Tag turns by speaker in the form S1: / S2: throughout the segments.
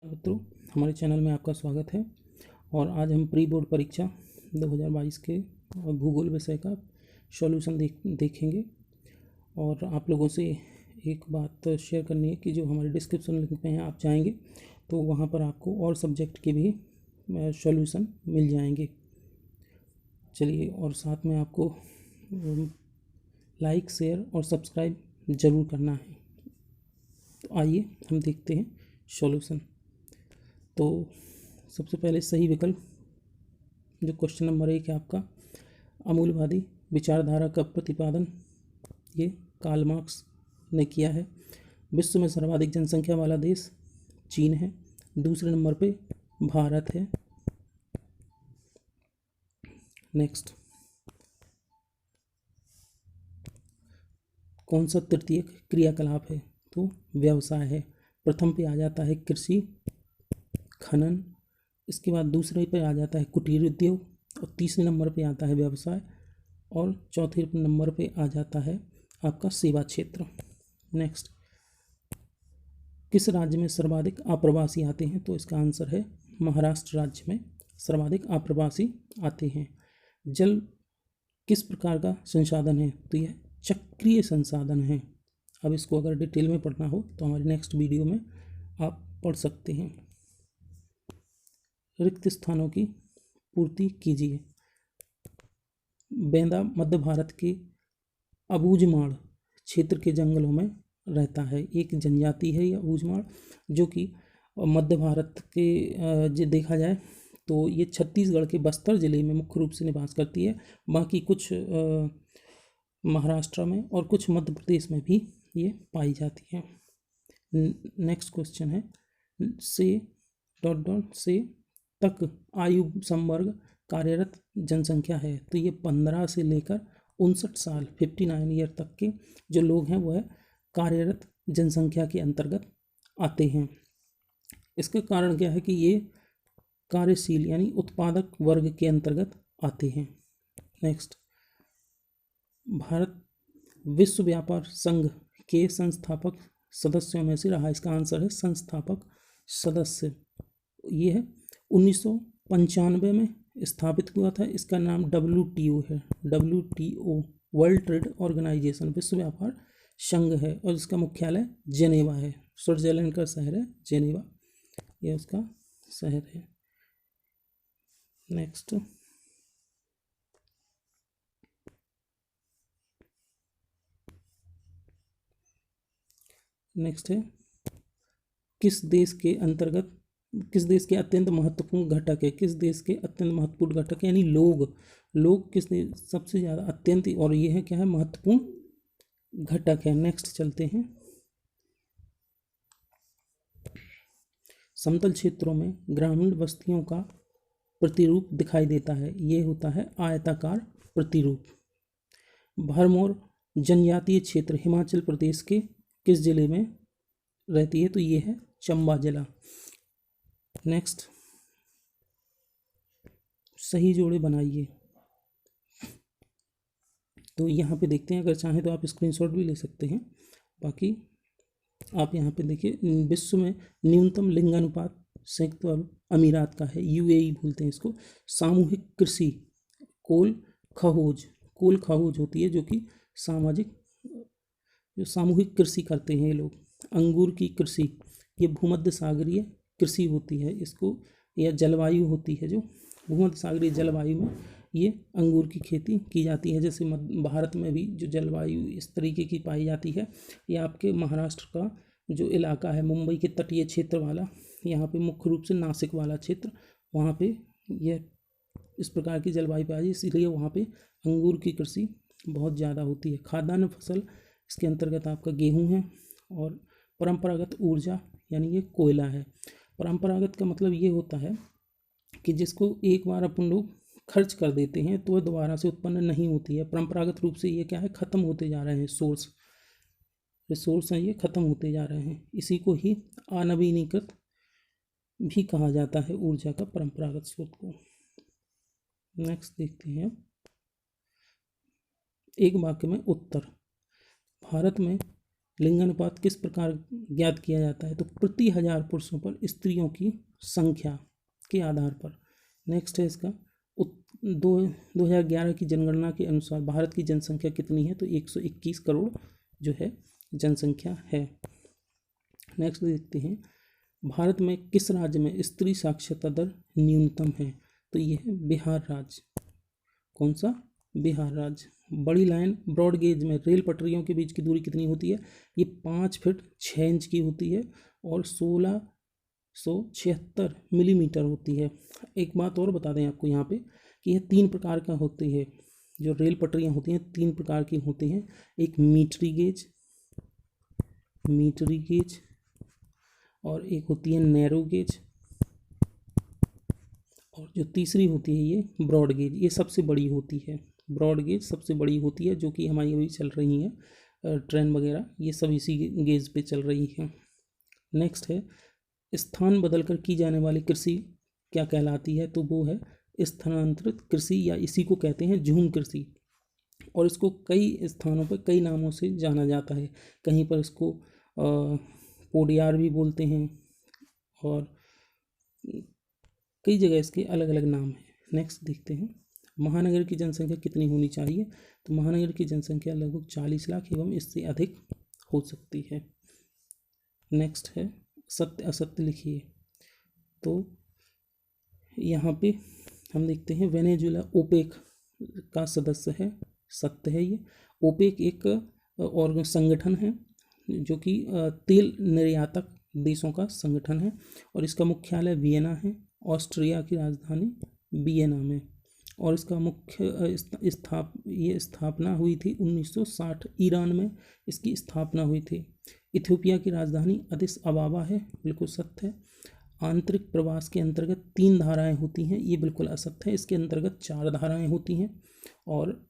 S1: मित्रों, हमारे चैनल में आपका स्वागत है। और आज हम प्री बोर्ड परीक्षा 2022 के भूगोल विषय का सॉल्यूशन देखेंगे। और आप लोगों से एक बात शेयर करनी है कि जो हमारे डिस्क्रिप्शन लिंक पे हैं आप जाएंगे तो वहाँ पर आपको और सब्जेक्ट के भी सॉल्यूशन मिल जाएंगे। चलिए, और साथ में आपको लाइक, शेयर और सब्सक्राइब ज़रूर करना है। तो आइए हम देखते हैं सॉल्यूशन। तो सबसे पहले सही विकल्प जो क्वेश्चन नंबर 1 है आपका, अमूलवादी विचारधारा का प्रतिपादन ये कार्ल मार्क्स ने किया है। विश्व में सर्वाधिक जनसंख्या वाला देश चीन है, दूसरे नंबर पे भारत है। नेक्स्ट, कौन सा तृतीयक क्रियाकलाप है? तो व्यवसाय है। प्रथम पे आ जाता है कृषि, खनन, इसके बाद दूसरे पे आ जाता है कुटीर उद्योग, और तीसरे नंबर पे आता है व्यवसाय, और चौथे नंबर पे आ जाता है आपका सेवा क्षेत्र। नेक्स्ट, किस राज्य में सर्वाधिक आप्रवासी आते हैं? तो इसका आंसर है महाराष्ट्र राज्य में सर्वाधिक आप्रवासी आते हैं। जल किस प्रकार का संसाधन है? तो यह चक्रीय संसाधन है। अब इसको अगर डिटेल में पढ़ना हो तो हमारे नेक्स्ट वीडियो में आप पढ़ सकते हैं। रिक्त स्थानों की पूर्ति कीजिए। बेंदा मध्य भारत के अबूझमाड़ क्षेत्र के जंगलों में रहता है। एक जनजाति है यह अबूझमाड़, जो कि मध्य भारत के जो देखा जाए तो ये छत्तीसगढ़ के बस्तर जिले में मुख्य रूप से निवास करती है। बाकी कुछ महाराष्ट्र में और कुछ मध्य प्रदेश में भी ये पाई जाती है। नेक्स्ट क्वेश्चन है, से डॉट डॉट से तक आयु संवर्ग कार्यरत जनसंख्या है? तो ये 15 से लेकर 59 साल 59 ईयर तक के जो लोग हैं वह कार्यरत जनसंख्या के अंतर्गत आते हैं। इसका कारण क्या है कि ये कार्यशील यानी उत्पादक वर्ग के अंतर्गत आते हैं। नेक्स्ट, भारत विश्व व्यापार संघ के संस्थापक सदस्यों में से रहा। इसका आंसर है संस्थापक सदस्य। ये है 1995 में स्थापित हुआ था। इसका नाम WTO है। WTO वर्ल्ड ट्रेड ऑर्गेनाइजेशन विश्व व्यापार संघ है, और इसका मुख्यालय जेनेवा है। स्विट्जरलैंड का शहर है जेनेवा, यह उसका शहर है। नेक्स्ट, नेक्स्ट है, किस देश के अत्यंत महत्वपूर्ण घटक है? किस देश के अत्यंत महत्वपूर्ण घटक यानी लोग किस देश सबसे ज़्यादा अत्यंत, और ये है क्या है, महत्वपूर्ण घटक है। नेक्स्ट चलते हैं, समतल क्षेत्रों में ग्रामीण बस्तियों का प्रतिरूप दिखाई देता है। ये होता है आयताकार प्रतिरूप। भरमौर जनजातीय क्षेत्र हिमाचल प्रदेश के किस जिले में रहती है? तो ये है चंबा जिला। नेक्स्ट, सही जोड़े बनाइए। तो यहाँ पे देखते हैं, अगर चाहें तो आप स्क्रीनशॉट भी ले सकते हैं। बाकी आप यहाँ पे देखिए, विश्व में न्यूनतम लिंगानुपात संयुक्त अरब अमीरात का है, UAE बोलते हैं इसको। सामूहिक कृषि कोल खहोज होती है, जो कि सामूहिक कृषि करते हैं ये लोग। अंगूर की कृषि ये भूमध्य सागरीय कृषि होती है, इसको या जलवायु होती है जो भूमध्य सागरीय जलवायु में ये अंगूर की खेती की जाती है। जैसे भारत में भी जो जलवायु इस तरीके की पाई जाती है, ये आपके महाराष्ट्र का जो इलाका है मुंबई के तटीय क्षेत्र वाला, यहाँ पे मुख्य रूप से नासिक वाला क्षेत्र, वहाँ पे यह इस प्रकार की जलवायु पाई जाती है, इसीलिए वहाँ पे अंगूर की कृषि बहुत ज़्यादा होती है। खाद्यान्न फसल इसके अंतर्गत आपका गेहूँ है, और परंपरागत ऊर्जा यानी ये कोयला है। परंपरागत का मतलब ये होता है कि जिसको एक बार अपन लोग खर्च कर देते हैं तो वह दोबारा से उत्पन्न नहीं होती है। परंपरागत रूप से ये क्या है, ख़त्म होते जा रहे हैं। रिसोर्स हैं ये ख़त्म होते जा रहे हैं। इसी को ही अनवीनीकृत भी कहा जाता है ऊर्जा का परंपरागत स्रोत को। नेक्स्ट देखते हैं, एक वाक्य में उत्तर। भारत में लिंगानुपात किस प्रकार ज्ञात किया जाता है? तो प्रति 1000 पुरुषों पर स्त्रियों की संख्या के आधार पर। नेक्स्ट है इसका 2011 की जनगणना के अनुसार भारत की जनसंख्या कितनी है? तो 121 करोड़ जो है जनसंख्या है। नेक्स्ट देखते हैं भारत में किस राज्य में स्त्री साक्षरता दर न्यूनतम है? तो ये है बिहार राज्य। कौन सा? बिहार राज्य। बड़ी लाइन ब्रॉड गेज में रेल पटरियों के बीच की दूरी कितनी होती है? ये 5 फीट 6 इंच की होती है और 1676 मिलीमीटर होती है। एक बात और बता दें आपको यहाँ पे कि यह 3 प्रकार का होती है। जो रेल पटरियाँ होती हैं 3 प्रकार की होती हैं। एक मीटरी गेज और एक होती है नैरो गेज और जो तीसरी होती है ये ब्रॉड गेज। ये सबसे बड़ी होती है। ब्रॉड गेज सबसे बड़ी होती है जो कि हमारी अभी चल रही है ट्रेन वगैरह, ये सब इसी गेज पे चल रही है। नेक्स्ट है स्थान बदलकर की जाने वाली कृषि क्या कहलाती है? तो वो है स्थानांतरित कृषि या इसी को कहते हैं झूम कृषि। और इसको कई स्थानों पर कई नामों से जाना जाता है। कहीं पर इसको पोडियार भी बोलते हैं और कई जगह इसके अलग अलग नाम हैं। नेक्स्ट देखते हैं महानगर की जनसंख्या कितनी होनी चाहिए? तो महानगर की जनसंख्या लगभग 40 लाख एवं इससे अधिक हो सकती है। नेक्स्ट है सत्य असत्य लिखिए। तो यहाँ पे हम देखते हैं वेनेजुएला ओपेक का सदस्य है, सत्य है ये। ओपेक एक और संगठन है जो कि तेल निर्यातक देशों का संगठन है और इसका मुख्यालय वियना है, ऑस्ट्रिया की राजधानी वियना में। और इसका मुख्य स्थापना हुई थी 1960 ईरान में इसकी स्थापना हुई थी। इथियोपिया की राजधानी अदिस अबाबा है, बिल्कुल सत्य है। आंतरिक प्रवास के अंतर्गत 3 धाराएं होती हैं, ये बिल्कुल असत्य है। इसके अंतर्गत 4 धाराएं होती हैं और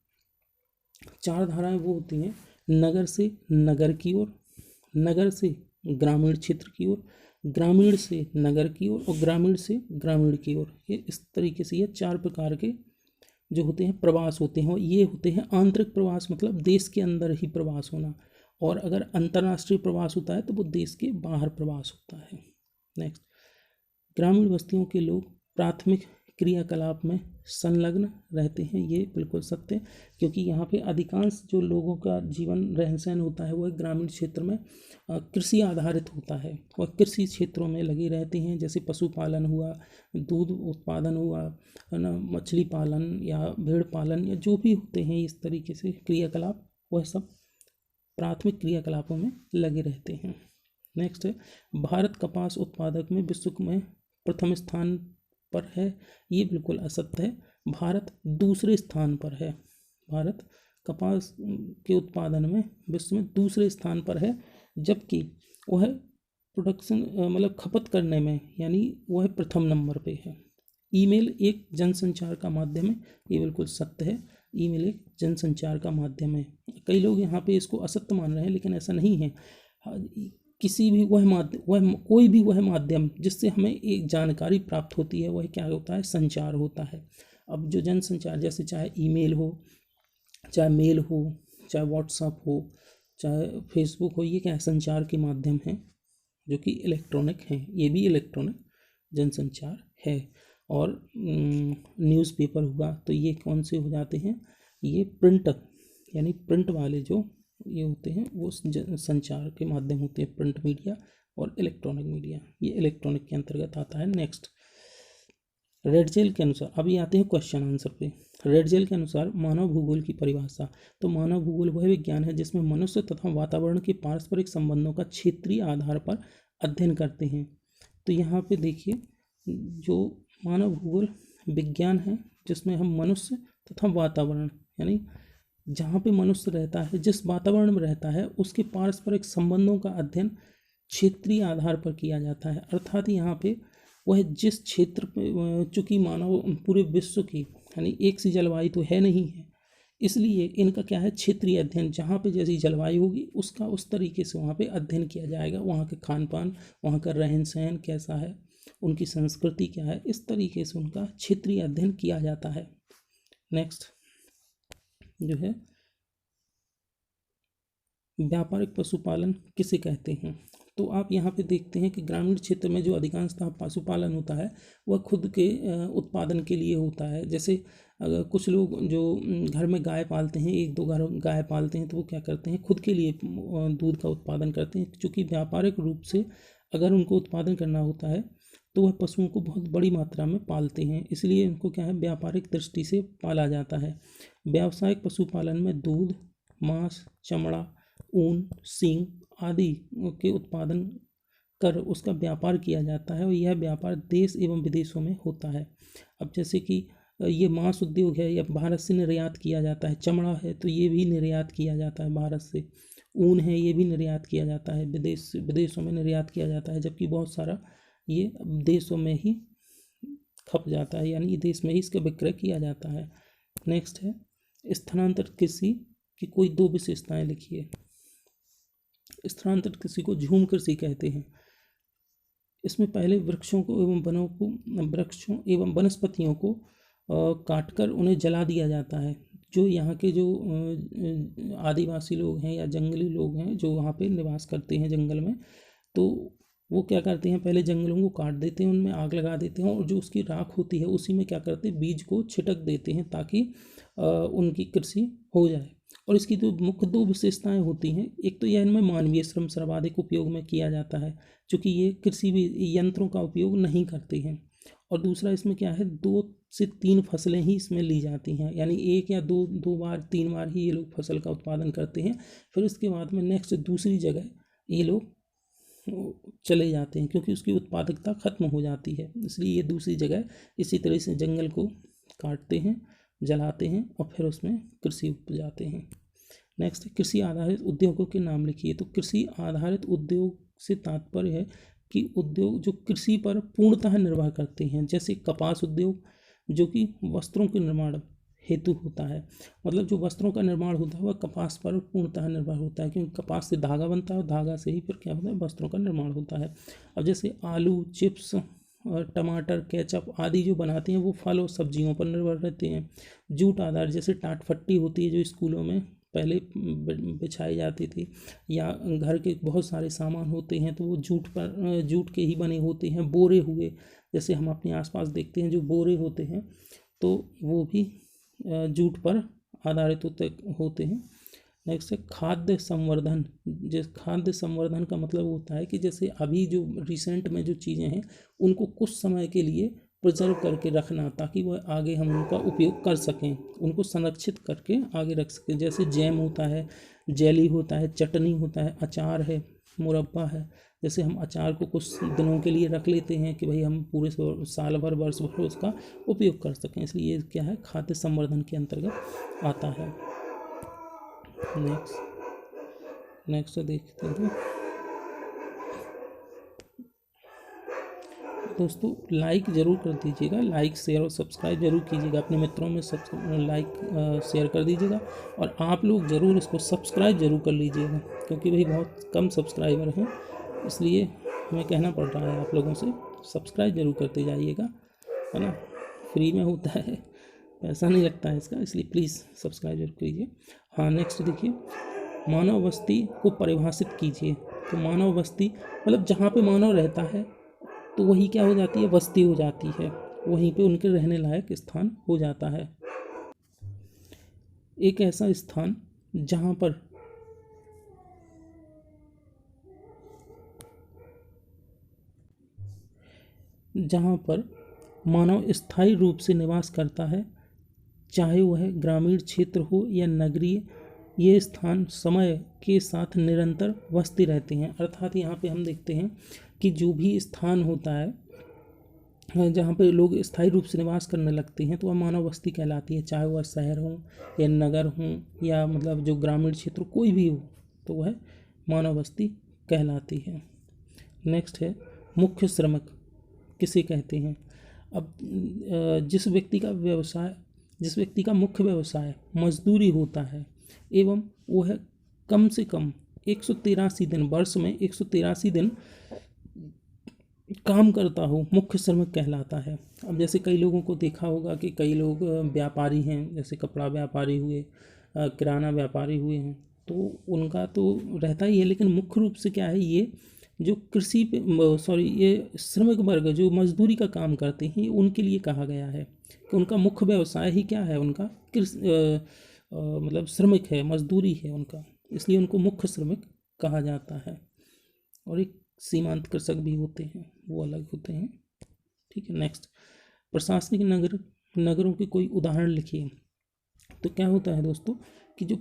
S1: 4 धाराएं वो होती हैं नगर से नगर की ओर, नगर से ग्रामीण क्षेत्र की ओर, ग्रामीण से नगर की ओर और ग्रामीण से ग्रामीण की ओर। ये इस तरीके से ये 4 प्रकार के जो होते हैं प्रवास होते हैं। ये होते हैं आंतरिक प्रवास, मतलब देश के अंदर ही प्रवास होना, और अगर अंतर्राष्ट्रीय प्रवास होता है तो वो देश के बाहर प्रवास होता है। नेक्स्ट ग्रामीण बस्तियों के लोग प्राथमिक क्रियाकलाप में संलग्न रहते हैं, ये बिल्कुल सत्य है क्योंकि यहाँ पे अधिकांश जो लोगों का जीवन रहन सहन होता है वह ग्रामीण क्षेत्र में कृषि आधारित होता है और कृषि क्षेत्रों में लगे रहते हैं। जैसे पशुपालन हुआ, दूध उत्पादन हुआ, है ना, मछली पालन या भेड़ पालन या जो भी होते हैं इस तरीके से क्रियाकलाप, वह सब प्राथमिक क्रियाकलापों में लगे रहते हैं। नेक्स्ट है भारत कपास उत्पादक में विश्व में प्रथम स्थान पर है, ये बिल्कुल असत्य है। भारत दूसरे स्थान पर है। भारत कपास के उत्पादन में विश्व में दूसरे स्थान पर है, जबकि वह प्रोडक्शन मतलब खपत करने में यानी वह प्रथम नंबर पे है। ईमेल एक जनसंचार का माध्यम है, ये बिल्कुल सत्य है। ईमेल एक जनसंचार का माध्यम है। कई लोग यहाँ पे इसको असत्य मान रहे हैं लेकिन ऐसा नहीं है। किसी भी कोई भी वह माध्यम जिससे हमें एक जानकारी प्राप्त होती है वह क्या होता है? संचार होता है। अब जो जनसंचार जैसे चाहे ईमेल हो, चाहे मेल हो, चाहे व्हाट्सएप हो, चाहे फेसबुक हो, ये क्या है? संचार के माध्यम हैं जो कि इलेक्ट्रॉनिक हैं। ये भी इलेक्ट्रॉनिक जनसंचार है। और न्यूज़पेपर हुआ तो ये कौन से हो जाते हैं? ये प्रिंट यानी प्रिंट वाले जो ये होते हैं वो संचार के माध्यम होते हैं। प्रिंट मीडिया और इलेक्ट्रॉनिक मीडिया, ये इलेक्ट्रॉनिक के अंतर्गत आता है। नेक्स्ट रेडजेल के अनुसार, अभी आते हैं क्वेश्चन आंसर पे। रेडजेल के अनुसार मानव भूगोल की परिभाषा। तो मानव भूगोल वह विज्ञान है जिसमें मनुष्य तथा वातावरण के पारस्परिक संबंधों का क्षेत्रीय आधार पर अध्ययन करते हैं। तो यहाँ पे देखिए जो मानव भूगोल विज्ञान है जिसमें हम मनुष्य तथा वातावरण यानी जहाँ पे मनुष्य रहता है, जिस वातावरण में रहता है, उसके पारस्परिक संबंधों का अध्ययन क्षेत्रीय आधार पर किया जाता है। अर्थात यहाँ पे वह जिस क्षेत्र पे, चूँकि मानव पूरे विश्व की यानी एक सी जलवायु तो है नहीं है, इसलिए इनका क्या है? क्षेत्रीय अध्ययन। जहाँ पे जैसी जलवायु होगी उसका उस तरीके से वहाँ पे अध्ययन किया जाएगा। वहाँ के खान पान, वहाँ का रहन सहन कैसा है, उनकी संस्कृति क्या है, इस तरीके से उनका क्षेत्रीय अध्ययन किया जाता है। नेक्स्ट जो है व्यापारिक पशुपालन किसे कहते हैं? तो आप यहाँ पे देखते हैं कि ग्रामीण क्षेत्र में जो अधिकांशतः पशुपालन होता है वह खुद के उत्पादन के लिए होता है। जैसे अगर कुछ लोग जो घर में गाय पालते हैं, एक दो घर गाय पालते हैं, तो वो क्या करते हैं, खुद के लिए दूध का उत्पादन करते हैं। क्योंकि व्यापारिक रूप से अगर उनको उत्पादन करना होता है तो वह पशुओं को बहुत बड़ी मात्रा में पालते हैं, इसलिए उनको क्या है, व्यापारिक दृष्टि से पाला जाता है। व्यावसायिक पशुपालन में दूध, मांस, चमड़ा, ऊन, सींग आदि के उत्पादन कर उसका व्यापार किया जाता है और यह व्यापार देश एवं विदेशों में होता है। अब जैसे कि ये मांस उद्योग है, यह भारत से निर्यात किया जाता है। चमड़ा है तो ये भी निर्यात किया जाता है भारत से। ऊन है, ये भी निर्यात किया जाता है, विदेशों में निर्यात किया जाता है। जबकि बहुत सारा ये देशों में ही खप जाता है, यानी देश में ही इसका विक्रय किया जाता है। नेक्स्ट है स्थानांतरित कृषि की कोई दो विशेषताएं लिखिए। स्थानांतरित कृषि को झूम कृषि कहते हैं। इसमें पहले वृक्षों एवं वनस्पतियों को काटकर उन्हें जला दिया जाता है। जो यहाँ के जो आदिवासी लोग हैं या जंगली लोग हैं जो वहाँ पे निवास करते हैं जंगल में, तो वो क्या करते हैं, पहले जंगलों को काट देते हैं, उनमें आग लगा देते हैं और जो उसकी राख होती है उसी में क्या करते हैं, बीज को छिटक देते हैं ताकि उनकी कृषि हो जाए। और इसकी जो मुख्य दो विशेषताएं होती हैं, एक तो यह इनमें मानवीय श्रम सर्वाधिक उपयोग में किया जाता है, क्योंकि ये कृषि यंत्रों का उपयोग नहीं करते हैं। और दूसरा इसमें क्या है, 2 से 3 फसलें ही इसमें ली जाती हैं, यानी एक या दो बार 3 बार ही ये लोग फसल का उत्पादन करते हैं। फिर उसके बाद में नेक्स्ट दूसरी जगह ये लोग चले जाते हैं क्योंकि उसकी उत्पादकता खत्म हो जाती है, इसलिए ये दूसरी जगह इसी तरह से जंगल को काटते हैं, जलाते हैं और फिर उसमें कृषि उपजाते हैं। नेक्स्ट कृषि आधारित उद्योगों के नाम लिखिए। तो कृषि आधारित उद्योग से तात्पर्य है कि उद्योग जो कृषि पर पूर्णतः निर्भर करते हैं, जैसे कपास उद्योग जो कि वस्त्रों के निर्माण हेतु होता है। मतलब जो वस्त्रों का निर्माण होता है वह कपास पर पूर्णतः निर्भर होता है, क्योंकि कपास से धागा बनता है और धागा से ही फिर क्या होता है, वस्त्रों का निर्माण होता है। अब जैसे आलू, चिप्स और टमाटर, केचप आदि जो बनाते हैं वो फल और सब्जियों पर निर्भर रहते हैं। जूट आधार जैसे टाट फट्टी होती है जो स्कूलों में पहले बिछाई जाती थी, या घर के बहुत सारे सामान होते हैं तो वो जूट के ही बने होते हैं। बोरे हुए, जैसे हम अपने आसपास देखते हैं जो बोरे होते हैं तो वो भी जूट पर आधारित होते हैं। नेक्स्ट है खाद्य संवर्धन। खाद्य संवर्धन का मतलब होता है कि जैसे अभी जो रिसेंट में जो चीज़ें हैं उनको कुछ समय के लिए प्रिजर्व करके रखना ताकि वह आगे हम उनका उपयोग कर सकें, उनको संरक्षित करके आगे रख सकें। जैसे जैम होता है, जेली होता है, चटनी होता है, अचार है, मुरब्बा है। जैसे हम अचार को कुछ दिनों के लिए रख लेते हैं कि भाई हम पूरे साल भर वर्ष भर उसका उपयोग कर सकें, इसलिए ये क्या है, खाद्य संवर्धन के अंतर्गत आता है। नेक्स्ट देखते हैं दोस्तों, लाइक ज़रूर कर दीजिएगा, लाइक शेयर और सब्सक्राइब जरूर कीजिएगा, अपने मित्रों में लाइक शेयर कर दीजिएगा और आप लोग ज़रूर इसको सब्सक्राइब जरूर कर लीजिएगा, क्योंकि भाई बहुत कम सब्सक्राइबर हैं, इसलिए हमें कहना पड़ रहा है आप लोगों से सब्सक्राइब जरूर करते जाइएगा, है ना। फ्री में होता है, पैसा नहीं लगता है इसका, इसलिए प्लीज़ सब्सक्राइब जरूर कीजिए। हाँ, नेक्स्ट देखिए, मानव बस्ती को परिभाषित कीजिए। तो मानव बस्ती मतलब जहाँ पे मानव रहता है तो वही क्या हो जाती है, बस्ती हो जाती है, वहीं पे उनके रहने लायक स्थान हो जाता है। एक ऐसा स्थान जहाँ पर मानव स्थायी रूप से निवास करता है, चाहे वह ग्रामीण क्षेत्र हो या नगरीय, ये स्थान समय के साथ निरंतर बसते रहते हैं। अर्थात यहाँ पे हम देखते हैं कि जो भी स्थान होता है जहाँ पे लोग स्थायी रूप से निवास करने लगते हैं तो वह मानव बस्ती कहलाती है, चाहे वह शहर हो या नगर हो या मतलब जो ग्रामीण क्षेत्र कोई भी हो तो वह मानव बस्ती कहलाती है। नेक्स्ट है मुख्य श्रमिक किसे कहते हैं। अब जिस व्यक्ति का मुख्य व्यवसाय मजदूरी होता है एवं वह कम से कम 183 दिन, वर्ष में 183 दिन काम करता हो, मुख्य श्रमिक कहलाता है। अब जैसे कई लोगों को देखा होगा कि कई लोग व्यापारी हैं, जैसे कपड़ा व्यापारी हुए, किराना व्यापारी हुए हैं, तो उनका तो रहता ही है, लेकिन मुख्य रूप से क्या है, ये जो कृषि पे ये श्रमिक वर्ग जो मजदूरी का काम करते हैं उनके लिए कहा गया है कि उनका मुख्य व्यवसाय ही क्या है, उनका कृषि मतलब श्रमिक है, मजदूरी है उनका, इसलिए उनको मुख्य श्रमिक कहा जाता है। और एक सीमांत कृषक भी होते हैं, वो अलग होते हैं। ठीक है, नेक्स्ट, प्रशासनिक नगरों के कोई उदाहरण लिखिए। तो क्या होता है दोस्तों कि जो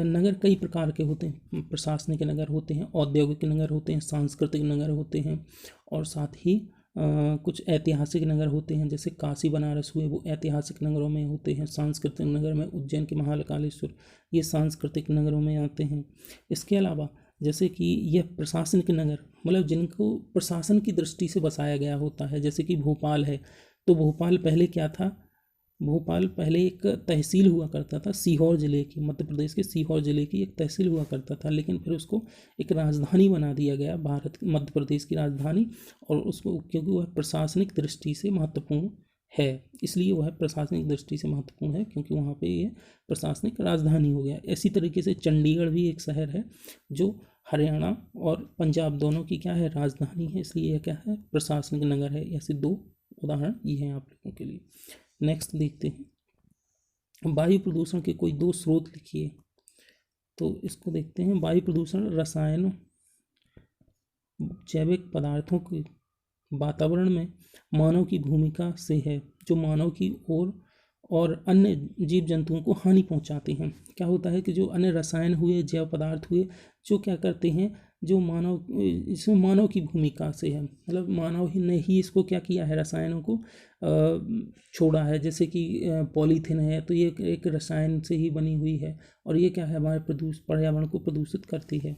S1: नगर कई प्रकार के होते हैं, प्रशासनिक नगर होते हैं, औद्योगिक नगर होते हैं, सांस्कृतिक नगर होते हैं, और साथ ही कुछ ऐतिहासिक नगर होते हैं, जैसे काशी बनारस हुए, वो ऐतिहासिक नगरों में होते हैं। सांस्कृतिक नगर में उज्जैन के महाकालेश्वर, ये सांस्कृतिक नगरों में आते हैं। इसके अलावा जैसे कि यह प्रशासनिक नगर मतलब जिनको प्रशासन की दृष्टि से बसाया गया होता है, जैसे कि भोपाल है, तो भोपाल पहले क्या था, भोपाल पहले एक तहसील हुआ करता था, सीहोर ज़िले की, मध्य प्रदेश के सीहोर ज़िले की एक तहसील हुआ करता था, लेकिन फिर उसको एक राजधानी बना दिया गया, मध्य प्रदेश की राजधानी, और उसको क्योंकि वह प्रशासनिक दृष्टि से महत्वपूर्ण है, इसलिए वह प्रशासनिक दृष्टि से महत्वपूर्ण है, क्योंकि वहाँ पे ये प्रशासनिक राजधानी हो गया। इसी तरीके से चंडीगढ़ भी एक शहर है जो हरियाणा और पंजाब दोनों की क्या है, राजधानी है, इसलिए यह क्या है, प्रशासनिक नगर है। ऐसे दो उदाहरण ये हैं आप लोगों के लिए। नेक्स्ट देखते हैं, वायु प्रदूषण के कोई दो स्रोत लिखिए। तो इसको देखते हैं, वायु प्रदूषण रसायनों, जैविक पदार्थों के वातावरण में मानव की भूमिका से है, जो मानव की और अन्य जीव जंतुओं को हानि पहुंचाते हैं। क्या होता है कि जो अन्य रसायन हुए, जैव पदार्थ हुए, जो क्या करते हैं, जो इसमें मानव की भूमिका से है, मतलब मानव ही ने ही इसको क्या किया है, रसायनों को छोड़ा है। जैसे कि पॉलीथीन है, तो ये एक रसायन से ही बनी हुई है, और ये क्या है, हमारे पर्यावरण को प्रदूषित करती है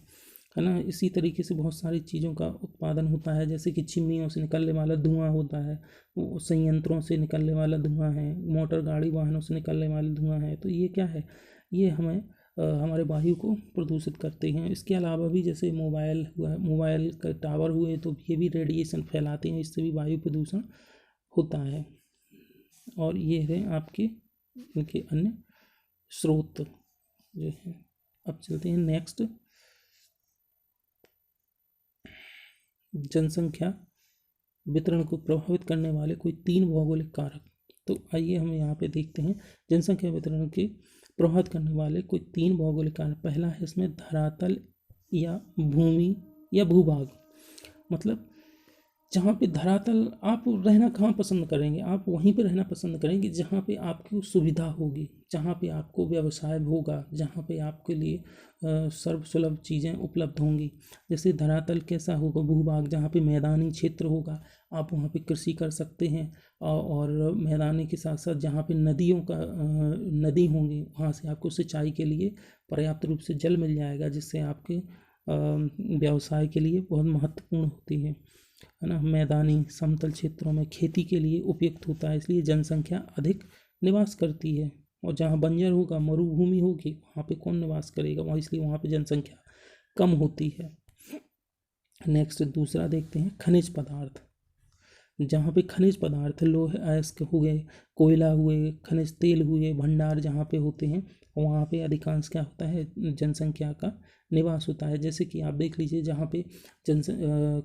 S1: ना। इसी तरीके से बहुत सारी चीज़ों का उत्पादन होता है, जैसे कि चिमनियों से निकलने वाला धुआं होता है, वो संयंत्रों से निकलने वाला धुआं है, मोटर गाड़ी वाहनों से निकलने वाला धुआं है। तो ये क्या है, ये हमें हमारे वायु को प्रदूषित करते हैं। इसके अलावा भी जैसे मोबाइल हुआ, मोबाइल का टावर हुए, तो ये भी रेडिएशन फैलाते हैं, इससे भी वायु प्रदूषण होता है। और ये है आपके इनके अन्य स्रोत जो है। अब चलते हैं नेक्स्ट, जनसंख्या वितरण को प्रभावित करने वाले कोई 3 भौगोलिक कारक। तो आइए हम यहाँ पे देखते हैं जनसंख्या वितरण के प्रभावित करने वाले कोई 3 भौगोलिक कारक। पहला है इसमें धरातल या भूमि या भूभाग, मतलब जहाँ पे धरातल, आप रहना कहाँ पसंद करेंगे, आप वहीं पे रहना पसंद करेंगे जहाँ पे आपको सुविधा होगी, जहाँ पे आपको व्यवसाय होगा, जहाँ पे आपके लिए सर्वसुलभ चीज़ें उपलब्ध होंगी। जैसे धरातल कैसा होगा, भूभाग, जहाँ पे मैदानी क्षेत्र होगा, आप वहाँ पे कृषि कर सकते हैं, और मैदानी के साथ साथ जहाँ पे नदी होंगी, वहाँ से आपको सिंचाई के लिए पर्याप्त रूप से जल मिल जाएगा, जिससे आपके व्यवसाय के लिए बहुत महत्वपूर्ण होती है ना। मैदानी समतल क्षेत्रों में खेती के लिए उपयुक्त होता है, इसलिए जनसंख्या अधिक निवास करती है। और जहाँ बंजर होगा, मरुभूमि होगी, वहाँ पे कौन निवास करेगा, वहाँ, इसलिए वहाँ पे जनसंख्या कम होती है। नेक्स्ट दूसरा देखते हैं, खनिज पदार्थ। जहाँ पे खनिज पदार्थ, लोहे अयस्क हुए, कोयला हुए, खनिज तेल हुए, भंडार जहाँ पे होते हैं, वहाँ पे अधिकांश क्या होता है, जनसंख्या का निवास होता है। जैसे कि आप देख लीजिए, जहाँ पे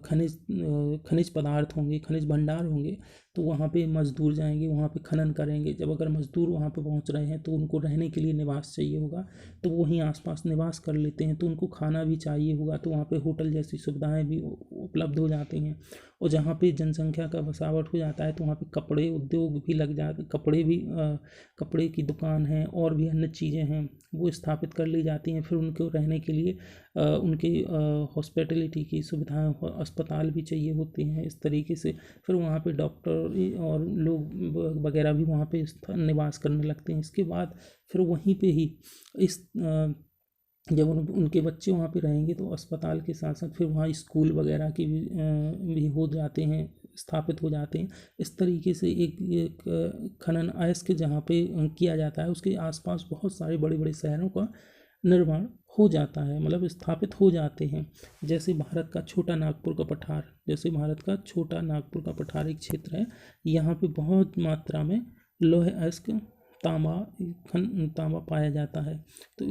S1: खनिज पदार्थ होंगे, खनिज भंडार होंगे, तो वहाँ पे मजदूर जाएंगे, वहाँ पे खनन करेंगे। जब अगर मजदूर वहाँ पे पहुँच रहे हैं, तो उनको रहने के लिए निवास चाहिए होगा, तो वहीं आसपास निवास कर लेते हैं। तो उनको खाना भी चाहिए होगा, तो वहाँ पे होटल जैसी सुविधाएं भी उपलब्ध हो जाती हैं। और जहाँ पे जनसंख्या का बसावट हो जाता है, तो वहाँ पे कपड़े उद्योग भी लग जाते, कपड़े की दुकान है, और भी अन्य चीज़ें हैं, वो स्थापित कर ली जाती हैं। फिर उनको रहने के लिए उनके हॉस्पिटलिटी की सुविधाएं, अस्पताल भी चाहिए होते हैं, इस तरीके से फिर वहाँ पे डॉक्टर और लोग वगैरह भी वहाँ पे निवास करने लगते हैं। इसके बाद फिर वहीं पे ही जब उनके बच्चे वहाँ पे रहेंगे, तो अस्पताल के साथ साथ फिर वहाँ स्कूल वगैरह की भी हो जाते हैं, स्थापित हो जाते हैं। इस तरीके से एक खनन अयस्क जहाँ पे किया जाता है, उसके आसपास बहुत सारे बड़े बड़े शहरों का निर्माण हो जाता है, मतलब स्थापित हो जाते हैं। जैसे भारत का छोटा नागपुर का पठार एक क्षेत्र है, यहाँ पे बहुत मात्रा में लौह अयस्क तांबा पाया जाता है। तो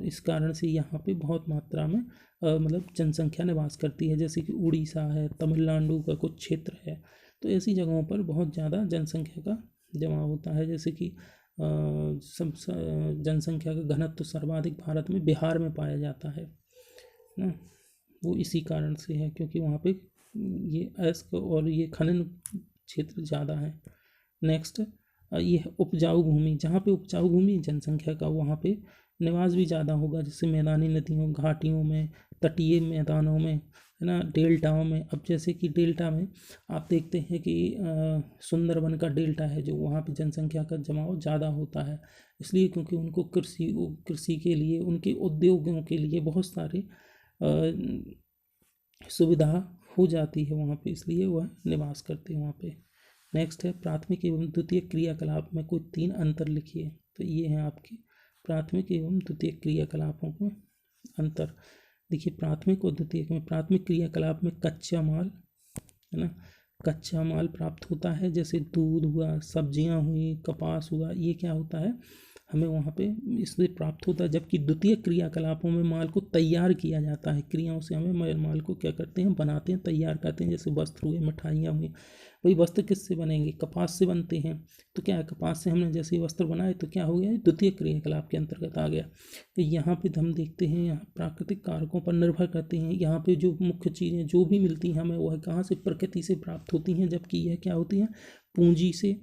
S1: इस कारण से यहाँ पे बहुत मात्रा में मतलब जनसंख्या निवास करती है, जैसे कि उड़ीसा है, तमिलनाडु का कुछ क्षेत्र है। तो ऐसी जगहों पर बहुत ज़्यादा जनसंख्या का जमा होता है, जैसे कि सब जनसंख्या का घनत्व सर्वाधिक भारत में बिहार में पाया जाता है ना। वो इसी कारण से है क्योंकि वहाँ पे ये अयस्क और ये खनन क्षेत्र ज़्यादा है। नेक्स्ट ये है उपजाऊ भूमि। जहाँ पे उपजाऊ भूमि जनसंख्या का, वहाँ पे निवास भी ज़्यादा होगा, जैसे मैदानी नदियों, घाटियों में, तटीय मैदानों में, है ना, डेल्टाओं में। अब जैसे कि डेल्टा में आप देखते हैं कि सुंदरबन का डेल्टा है जो, वहाँ पे जनसंख्या का जमाव ज़्यादा होता है, इसलिए क्योंकि उनको कृषि के लिए, उनके उद्योगों के लिए बहुत सारे सुविधा हो जाती है वहाँ पे, इसलिए वह निवास करते हैं वहाँ पे। नेक्स्ट है प्राथमिक एवं द्वितीय क्रियाकलाप में कोई 3 अंतर लिखिए। तो ये हैं आपके प्राथमिक एवं द्वितीय क्रियाकलापों में अंतर। देखिए प्राथमिक और द्वितीय में, प्राथमिक क्रियाकलाप में कच्चा माल, है ना, कच्चा माल प्राप्त होता है, जैसे दूध हुआ, सब्जियां हुई, कपास हुआ, ये क्या होता है, हमें वहाँ पे इससे प्राप्त होता है। जबकि द्वितीय क्रियाकलापों में माल को तैयार किया जाता है, क्रियाओं से हमें माल को क्या करते हैं, बनाते हैं, तैयार करते हैं, जैसे वस्त्र हुए, मिठाइयाँ हुई। वही वस्त्र किससे बनेंगे, कपास से बनते हैं। तो क्या है, कपास से हमने जैसे वस्त्र बनाए तो क्या हो गया, द्वितीय क्रियाकलाप के अंतर्गत आ गया। तो यहाँ पे हम देखते हैं, यहाँ प्राकृतिक कारकों पर निर्भर करते हैं। यहाँ पे जो मुख्य चीज़ें जो भी मिलती हैं हमें, वह कहाँ से, प्रकृति से प्राप्त होती हैं, जबकि यह क्या होती हैं, पूंजी से,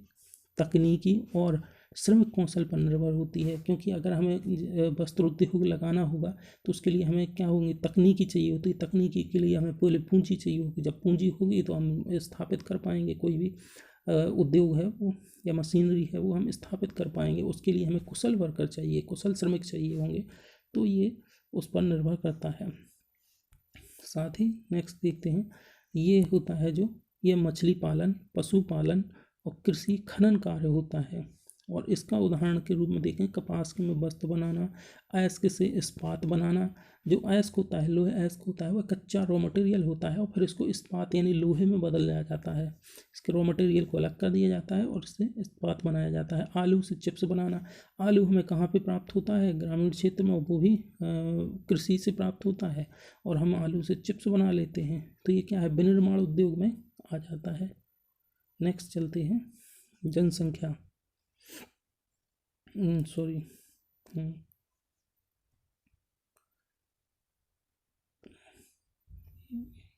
S1: तकनीकी और श्रमिक कौशल पर निर्भर होती है। क्योंकि अगर हमें वस्त्र उद्योग लगाना होगा तो उसके लिए हमें क्या होंगे, तकनीकी चाहिए होती है। तकनीकी के लिए हमें पहले पूंजी चाहिए होगी, जब पूंजी होगी तो हम स्थापित कर पाएंगे, कोई भी उद्योग है वो या मशीनरी है वो हम स्थापित कर पाएंगे। उसके लिए हमें कुशल वर्कर चाहिए, कुशल श्रमिक चाहिए होंगे, तो ये उस पर निर्भर करता है। साथ ही नेक्स्ट देखते हैं, ये होता है जो, ये मछली पालन, पशुपालन और कृषि खनन कार्य होता है। और इसका उदाहरण के रूप में देखें, कपास में वस्त्र बनाना, अयस्क से इस्पात बनाना। जो अयस्क होता है, लोहे अयस्क होता है, वह कच्चा रॉ मटेरियल होता है और फिर इसको इस्पात यानी लोहे में बदल दिया जाता है। इसके रॉ मटेरियल को अलग कर दिया जाता है और इससे इस्पात बनाया जाता है। आलू से चिप्स बनाना, आलू हमें कहाँ पे प्राप्त होता है, ग्रामीण क्षेत्र में, वो भी कृषि से प्राप्त होता है और हम आलू से चिप्स बना लेते हैं। तो ये क्या है, विनिर्माण उद्योग में आ जाता है। नेक्स्ट चलते हैं, जनसंख्या, सॉरी,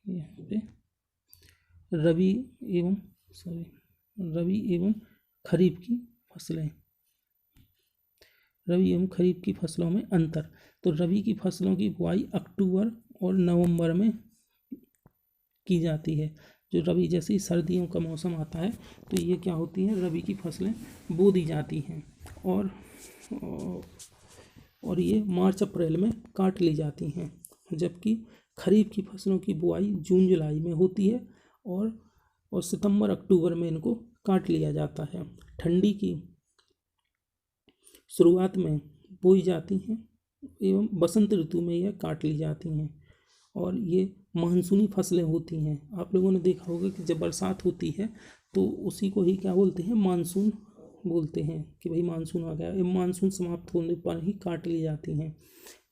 S1: यहाँ पे रबी एवं खरीफ की फसलें, रबी एवं खरीफ की फसलों में अंतर। तो रबी की फसलों की बुआई अक्टूबर और नवंबर में की जाती है। जो रबी, जैसे ही सर्दियों का मौसम आता है तो ये क्या होती है, रबी की फसलें बो दी जाती हैं और ये मार्च अप्रैल में काट ली जाती हैं। जबकि खरीफ की फसलों की बुआई जून जुलाई में होती है और सितंबर अक्टूबर में इनको काट लिया जाता है। ठंडी की शुरुआत में बोई जाती हैं एवं बसंत ऋतु में यह काट ली जाती हैं। और ये मानसूनी फसलें होती हैं। आप लोगों ने देखा होगा कि जब बरसात होती है तो उसी को ही क्या बोलते हैं, मानसून बोलते हैं, कि भाई मानसून आ गया। ये मानसून समाप्त होने पर ही काट ली जाती हैं, है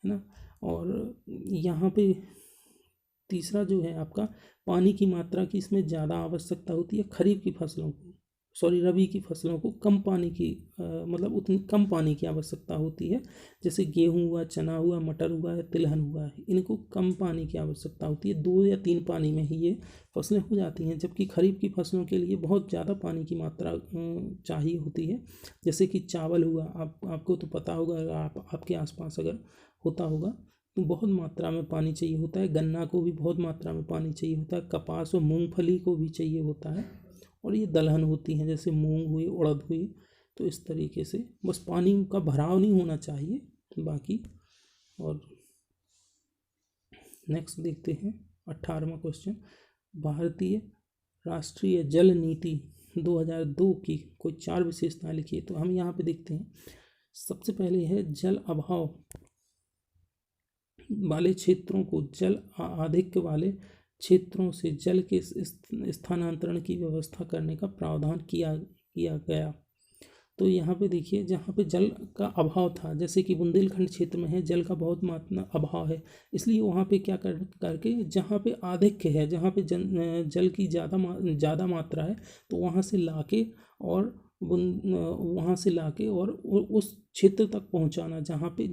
S1: ना। और यहाँ पे तीसरा जो है आपका, पानी की मात्रा की इसमें ज़्यादा आवश्यकता होती है खरीफ की फसलों को, रबी की फसलों को कम पानी की मतलब उतनी कम पानी की आवश्यकता होती है। जैसे गेहूँ हुआ, चना हुआ, मटर हुआ, तिलहन हुआ, इनको कम पानी की आवश्यकता होती है, 2 या 3 पानी में ही ये फसलें हो जाती हैं। जबकि खरीफ की फसलों के लिए बहुत ज़्यादा पानी की मात्रा चाहिए होती है। जैसे कि चावल हुआ, आपको तो पता होगा, अगर आपके आसपास अगर होता होगा तो बहुत मात्रा में पानी चाहिए होता है। गन्ना को भी बहुत मात्रा में पानी चाहिए होता है, कपास और मूंगफली को भी चाहिए होता है। और ये दलहन होती हैं, जैसे मूंग हुई, उड़द हुई। तो इस तरीके से बस पानी का भराव नहीं होना चाहिए बाकी। और नेक्स्ट देखते हैं 18वां क्वेश्चन, भारतीय राष्ट्रीय जल नीति 2002 की कोई 4 विशेषताएं लिखिए। तो हम यहाँ पे देखते हैं, सबसे पहले है जल अभाव वाले क्षेत्रों को जल आधिक्य वाले क्षेत्रों से जल के स्थानांतरण की व्यवस्था करने का प्रावधान किया गया। तो तो यहाँ पे देखिए जहाँ पे जल का अभाव था, जैसे कि बुंदेलखंड क्षेत्र में है, जल का बहुत मात्रा अभाव है, इसलिए वहाँ पे क्या करके जहाँ पे आधिक्य है, जहाँ पे जल की ज़्यादा मात्रा है, तो वहाँ से लाके और वहाँ से लाके और उस क्षेत्र तक पहुँचाना जहाँ पे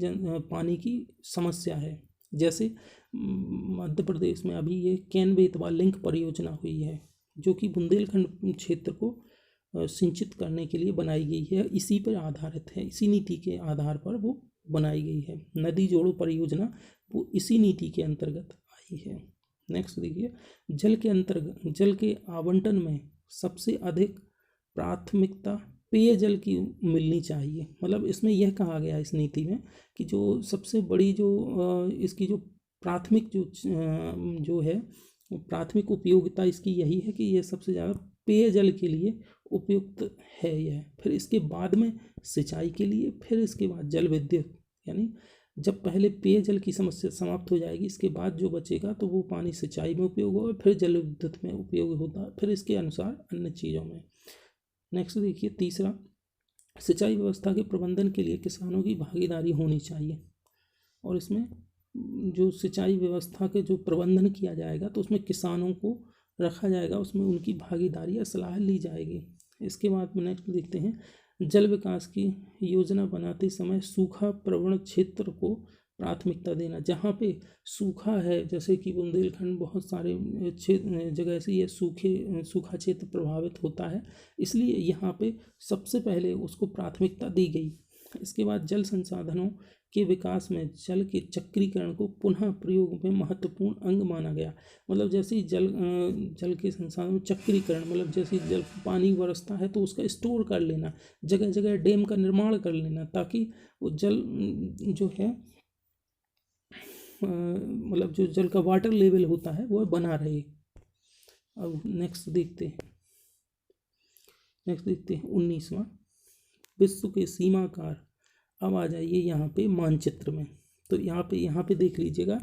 S1: पानी की समस्या है। जैसे मध्य प्रदेश में अभी ये केन बेतवा लिंक परियोजना हुई है, जो कि बुंदेलखंड क्षेत्र को सिंचित करने के लिए बनाई गई है, इसी पर आधारित है, इसी नीति के आधार पर वो बनाई गई है। नदी जोड़ो परियोजना वो इसी नीति के अंतर्गत आई है। नेक्स्ट देखिए, जल के आवंटन में सबसे अधिक प्राथमिकता पेयजल की मिलनी चाहिए। मतलब इसमें यह कहा गया इस नीति में कि जो सबसे बड़ी इसकी जो प्राथमिक जो है प्राथमिक उपयोगिता इसकी यही है कि यह सबसे ज़्यादा पेयजल के लिए उपयुक्त है यह, फिर इसके बाद में सिंचाई के लिए, फिर इसके बाद जल विद्युत, यानी जब पहले पेयजल की समस्या समाप्त हो जाएगी, इसके बाद जो बचेगा तो वो पानी सिंचाई में उपयोग होगा, फिर जल विद्युत में उपयोग होता है, फिर इसके अनुसार अन्य चीज़ों में। नेक्स्ट देखिए तीसरा, सिंचाई व्यवस्था के प्रबंधन के लिए किसानों की भागीदारी होनी चाहिए। और इसमें जो सिंचाई व्यवस्था के जो प्रबंधन किया जाएगा तो उसमें किसानों को रखा जाएगा, उसमें उनकी भागीदारी या सलाह ली जाएगी। इसके बाद में नेक्स्ट देखते हैं, जल विकास की योजना बनाते समय सूखा प्रवण क्षेत्र को प्राथमिकता देना। जहाँ पे सूखा है, जैसे कि बुंदेलखंड बहुत सारे जगह से ये सूखा क्षेत्र प्रभावित होता है, इसलिए यहाँ पे सबसे पहले उसको प्राथमिकता दी गई। इसके बाद जल संसाधनों के विकास में जल के चक्रीकरण को पुनः प्रयोग में महत्वपूर्ण अंग माना गया। मतलब जैसे ही जल के संसाधन में चक्रीकरण, मतलब जैसे ही जल पानी बरसता है तो उसका स्टोर कर लेना, जगह जगह डैम का निर्माण कर लेना, ताकि वो जल जो है मतलब जो जल का वाटर लेवल होता है वो बना रहे। अब नेक्स्ट देखते हैं 19वां, विश्व के सीमाकार। अब आ जाइए यहाँ पे मानचित्र में, तो यहाँ पे देख लीजिएगा,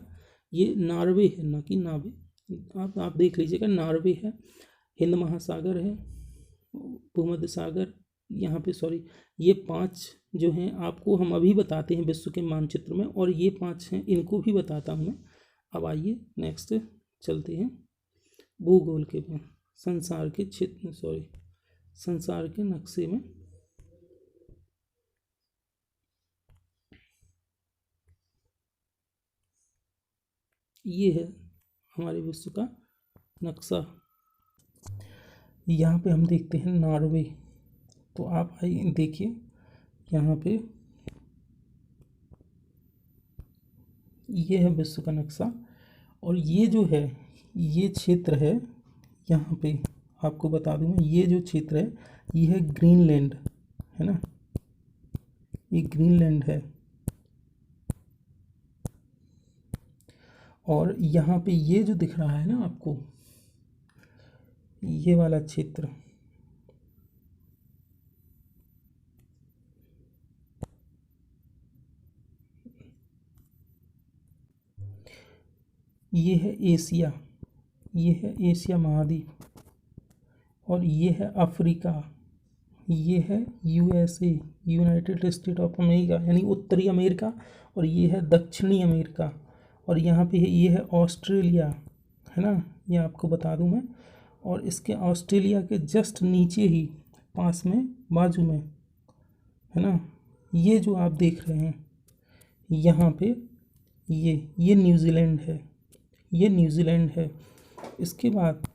S1: ये नॉर्वे है, ना कि नावे, आप देख लीजिएगा, नॉर्वे है, हिंद महासागर है, भूमध्य सागर, यहाँ पे सॉरी, ये 5 जो हैं आपको हम अभी बताते हैं विश्व के मानचित्र में, और ये 5 हैं इनको भी बताता हूँ मैं। अब आइए नेक्स्ट चलते हैं भूगोल के में, संसार के नक्शे में। ये है हमारे विश्व का नक्शा। यहाँ पे हम देखते हैं नॉर्वे, तो आप आइए देखिए यहाँ पे ये है विश्व का नक्शा, और ये जो है ये क्षेत्र है, यहाँ पे आपको बता दूँ मैं, ये जो क्षेत्र है ये है ग्रीनलैंड, है ना, ये ग्रीनलैंड है। और यहाँ पे ये जो दिख रहा है ना आपको, ये वाला क्षेत्र, ये है एशिया, ये है एशिया महाद्वीप, और ये है अफ्रीका, ये है USA, United state of America, यानी उत्तरी अमेरिका, और ये है दक्षिणी अमेरिका, और यहाँ पे ये है ऑस्ट्रेलिया, है ना, ये आपको बता दूं मैं। और इसके ऑस्ट्रेलिया के जस्ट नीचे ही पास में बाजू में, है ना, ये जो आप देख रहे हैं यहाँ पे ये न्यूजीलैंड है, ये न्यूजीलैंड है। इसके बाद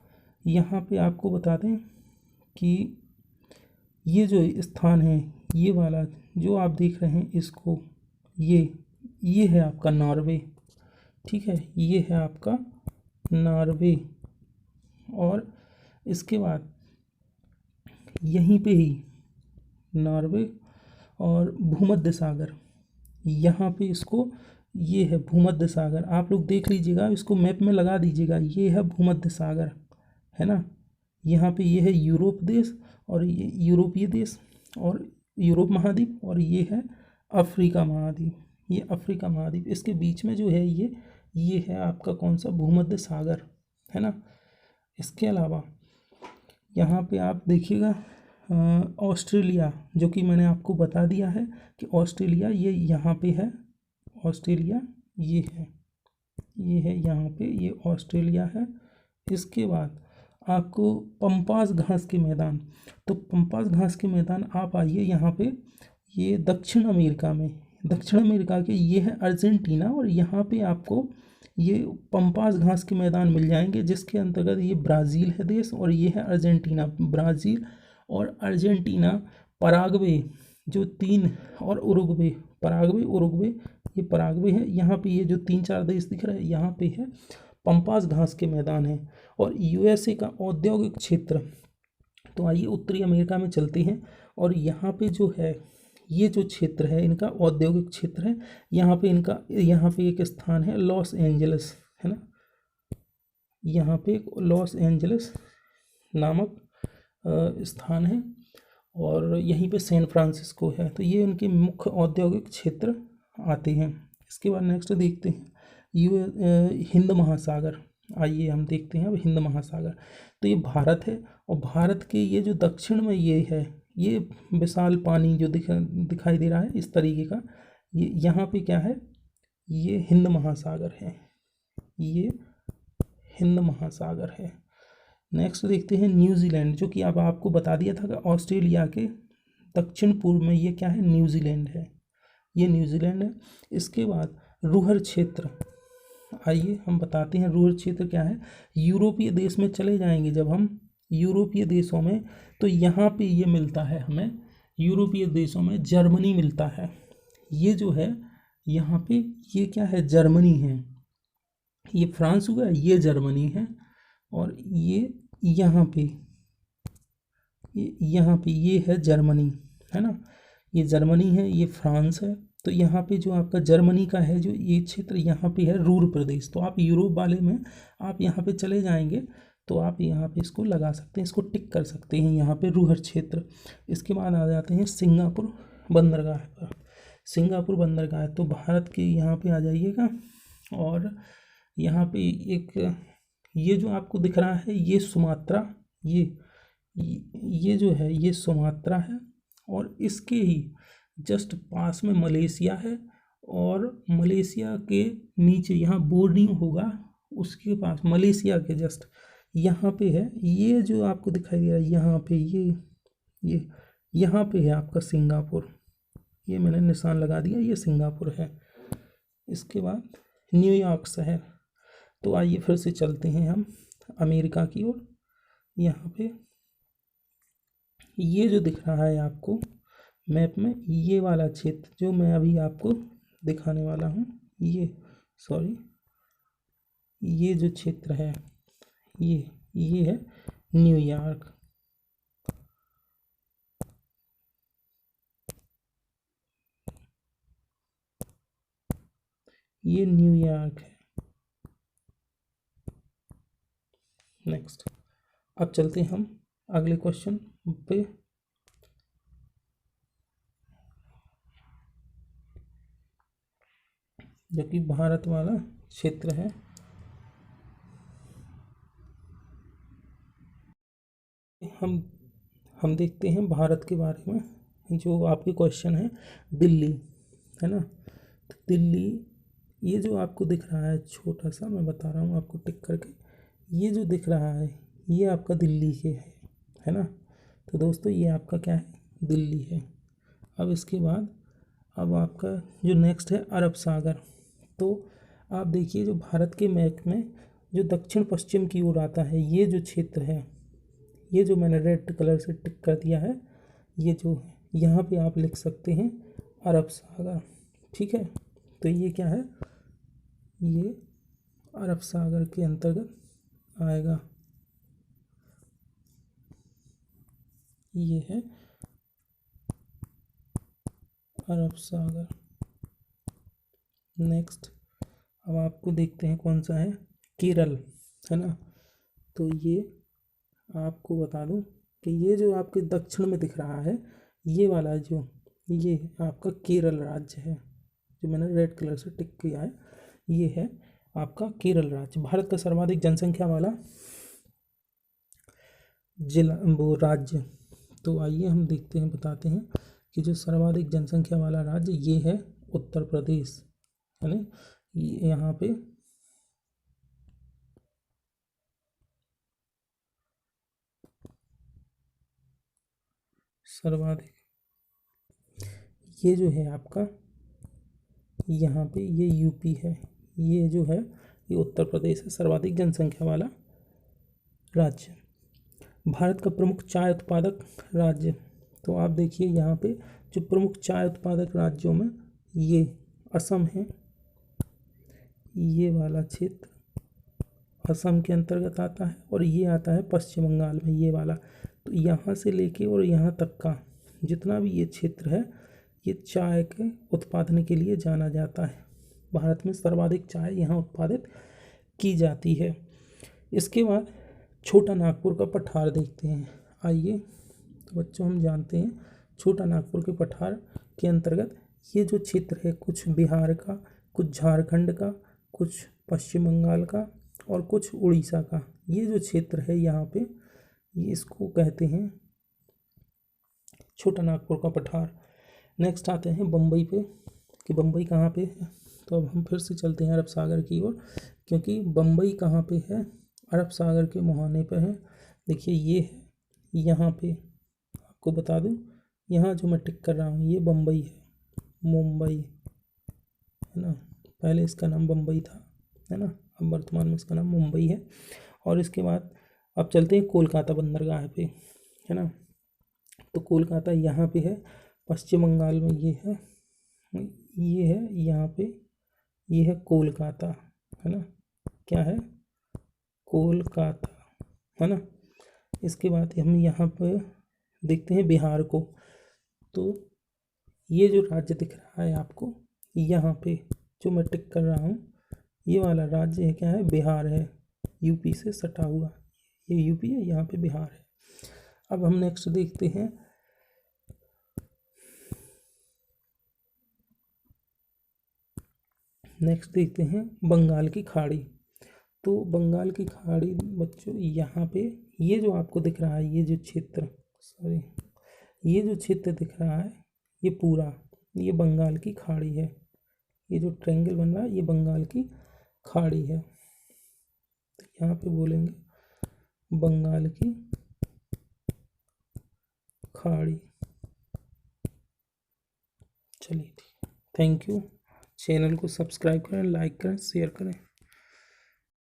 S1: यहाँ पे आपको बता दें कि ये जो स्थान है, ये वाला जो आप देख रहे हैं इसको, ये है आपका नॉर्वे, ठीक है, ये है आपका नॉर्वे। और इसके बाद यहीं पे ही नॉर्वे और भूमध्य सागर, यहाँ पे इसको, ये है भूमध्य सागर, आप लोग देख लीजिएगा, इसको मैप में लगा दीजिएगा, ये है भूमध्य सागर, है ना। यहाँ पे ये है यूरोप देश, और ये यूरोपीय देश और यूरोप महाद्वीप, और ये है अफ्रीका महाद्वीप, ये अफ्रीका महाद्वीप, इसके बीच में जो है ये है आपका कौन सा, भूमध्य सागर, है ना। इसके अलावा यहाँ पे आप देखिएगा ऑस्ट्रेलिया, जो कि मैंने आपको बता दिया है कि ऑस्ट्रेलिया ये यहाँ पे है, ऑस्ट्रेलिया ये है यहाँ पे, ये ऑस्ट्रेलिया है। इसके बाद आपको पंपास घास के मैदान, तो पंपास घास के मैदान आप आइए यहाँ पे, ये दक्षिण अमेरिका में, दक्षिण अमेरिका के ये है अर्जेंटीना, और यहाँ पे आपको ये पंपास घास के मैदान मिल जाएंगे, जिसके अंतर्गत ये ब्राज़ील है देश, और ये है अर्जेंटीना। ब्राज़ील और अर्जेंटीना, पराग्वे जो तीन, और उरुग्वे, पराग्वे उरुग्वे, ये पराग्वे है। यहाँ पे ये जो 3-4 देश दिख रहे हैं, यहाँ पे है पंपास घास के मैदान है। और यूएसए का औद्योगिक क्षेत्र, तो आइए उत्तरी अमेरिका में चलते हैं, और यहाँ पे जो है ये जो क्षेत्र है इनका औद्योगिक क्षेत्र है। यहाँ पे एक स्थान है लॉस एंजल्स, है ना, यहाँ पे एक लॉस एंजल्स नामक स्थान है, और यहीं पे सैन फ्रांसिस्को है। तो ये उनके मुख्य औद्योगिक क्षेत्र आते हैं। इसके बाद नेक्स्ट देखते हैं हिंद महासागर। आइए हम देखते हैं अब हिंद महासागर। तो ये भारत है, और भारत के ये जो दक्षिण में ये है, ये विशाल पानी जो दिखाई दे रहा है इस तरीके का, ये यहाँ पे क्या है, ये हिंद महासागर है, ये हिंद महासागर है। नेक्स्ट देखते हैं न्यूजीलैंड, जो कि अब आपको बता दिया था कि ऑस्ट्रेलिया के दक्षिण पूर्व में ये क्या है, न्यूजीलैंड है, ये न्यूजीलैंड है। इसके बाद रुहर क्षेत्र, आइए हम बताते हैं रुहर क्षेत्र क्या है। यूरोपीय देश में चले जाएंगे जब हम, यूरोपीय देशों में, तो यहाँ पे ये मिलता है हमें, यूरोपीय देशों में जर्मनी मिलता है। ये जो है यहाँ पे ये क्या है, जर्मनी है, ये फ्रांस हुआ, ये जर्मनी है, और ये यहाँ पे ये है जर्मनी, है ना, ये जर्मनी है, ये फ्रांस है। तो यहाँ पे जो आपका जर्मनी का है, जो ये क्षेत्र यहाँ पे है रूर प्रदेश। तो आप यूरोप वाले में आप यहाँ पे चले जाएंगे, तो आप यहाँ पे इसको लगा सकते हैं, इसको टिक कर सकते हैं यहाँ पे रूहर क्षेत्र। इसके बाद आ जाते हैं सिंगापुर बंदरगाह पर। सिंगापुर बंदरगाह तो भारत के यहाँ पे आ जाइएगा, और यहाँ पे एक ये जो आपको दिख रहा है ये सुमात्रा, ये जो है ये सुमात्रा है, और इसके ही जस्ट पास में मलेशिया है, और मलेशिया के नीचे यहाँ बोर्नियो होगा, उसके पास मलेशिया के जस्ट यहाँ पे है ये जो आपको दिखाई दे रहा है, यहाँ पे ये यहाँ पे है आपका सिंगापुर, ये मैंने निशान लगा दिया, ये सिंगापुर है। इसके बाद न्यूयॉर्क शहर। तो आइए फिर से चलते हैं हम अमेरिका की ओर। यहाँ पे ये जो दिख रहा है आपको मैप में, ये वाला क्षेत्र जो मैं अभी आपको दिखाने वाला हूँ, ये जो क्षेत्र है ये है न्यूयॉर्क। ये न्यूयॉर्क है। नेक्स्ट अब चलते हैं हम अगले क्वेश्चन पे। जो कि भारत वाला क्षेत्र है। हम देखते हैं भारत के बारे में, जो आपके क्वेश्चन है दिल्ली, है ना। तो दिल्ली ये जो आपको दिख रहा है छोटा सा, मैं बता रहा हूँ आपको टिक करके, ये जो दिख रहा है ये आपका दिल्ली के है ना। तो दोस्तों ये आपका क्या है, दिल्ली है। अब इसके बाद अब आपका जो नेक्स्ट है अरब सागर। तो आप देखिए जो भारत के मैप में जो दक्षिण पश्चिम की ओर आता है, ये जो क्षेत्र है, ये जो मैंने रेड कलर से टिक कर दिया है, ये जो है यहाँ पे आप लिख सकते हैं अरब सागर, ठीक है। तो ये क्या है, ये अरब सागर के अंतर्गत आएगा, ये है अरब सागर। नेक्स्ट अब आपको देखते हैं कौन सा है, केरल, है ना। तो ये आपको बता दूं कि ये जो आपके दक्षिण में दिख रहा है, ये वाला जो ये आपका केरल राज्य है, जो मैंने रेड कलर से टिक किया है, ये है आपका केरल राज्य। भारत का सर्वाधिक जनसंख्या वाला जिला वो राज्य। तो आइए हम देखते हैं, बताते हैं कि जो सर्वाधिक जनसंख्या वाला राज्य ये है उत्तर प्रदेश, है ना। यहाँ पे सर्वाधिक, ये जो है आपका, यहाँ पे ये यूपी है, ये जो है ये उत्तर प्रदेश है, सर्वाधिक जनसंख्या वाला राज्य। भारत का प्रमुख चाय उत्पादक राज्य, तो आप देखिए यहाँ पे जो प्रमुख चाय उत्पादक राज्यों में ये असम है, ये वाला क्षेत्र असम के अंतर्गत आता है, और ये आता है पश्चिम बंगाल में, ये वाला। तो यहाँ से लेके और यहाँ तक का जितना भी ये क्षेत्र है, ये चाय के उत्पादन के लिए जाना जाता है। भारत में सर्वाधिक चाय यहाँ उत्पादित की जाती है। इसके बाद छोटा नागपुर का पठार देखते हैं। आइए तो बच्चों हम जानते हैं छोटा नागपुर के पठार के अंतर्गत ये जो क्षेत्र है, कुछ बिहार का, कुछ झारखंड का, कुछ पश्चिम बंगाल का और कुछ उड़ीसा का, ये जो क्षेत्र है यहाँ पे, ये इसको कहते हैं छोटा नागपुर का पठार। नेक्स्ट आते हैं बम्बई पे, कि बम्बई कहाँ पे है। तो अब हम फिर से चलते हैं अरब सागर की ओर, क्योंकि बम्बई कहाँ पे है, अरब सागर के मुहाने पे है। देखिए ये है, यहाँ पे आपको बता दूँ, यहाँ जो मैं टिक कर रहा हूँ ये बम्बई है, मुंबई है ना, पहले इसका नाम बम्बई था, है ना, अब वर्तमान में इसका नाम मुंबई है। और इसके बाद अब चलते हैं कोलकाता बंदरगाह पे, है ना। तो कोलकाता यहाँ पे है, पश्चिम बंगाल में ये है यहाँ पे, ये है कोलकाता, है ना, क्या है, कोलकाता, है ना। इसके बाद हम यहाँ पे देखते हैं बिहार को। तो ये जो राज्य दिख रहा है आपको, यहाँ पे जो मैं टिक कर रहा हूँ, ये वाला राज्य है, क्या है, बिहार है, यूपी से सटा हुआ, ये यूपी है, यहाँ पे बिहार है। अब हम नेक्स्ट देखते हैं बंगाल की खाड़ी। तो बंगाल की खाड़ी बच्चों यहाँ पे ये जो आपको दिख रहा है, ये जो क्षेत्र, सॉरी, ये जो क्षेत्र दिख रहा है, ये पूरा, ये बंगाल की खाड़ी है। ये जो ट्रायंगल बन रहा है ये बंगाल की खाड़ी है। तो यहाँ पे बोलेंगे बंगाल की खाड़ी। चलिए ठीक, थैंक यू। चैनल को सब्सक्राइब करें, लाइक करें, शेयर करें।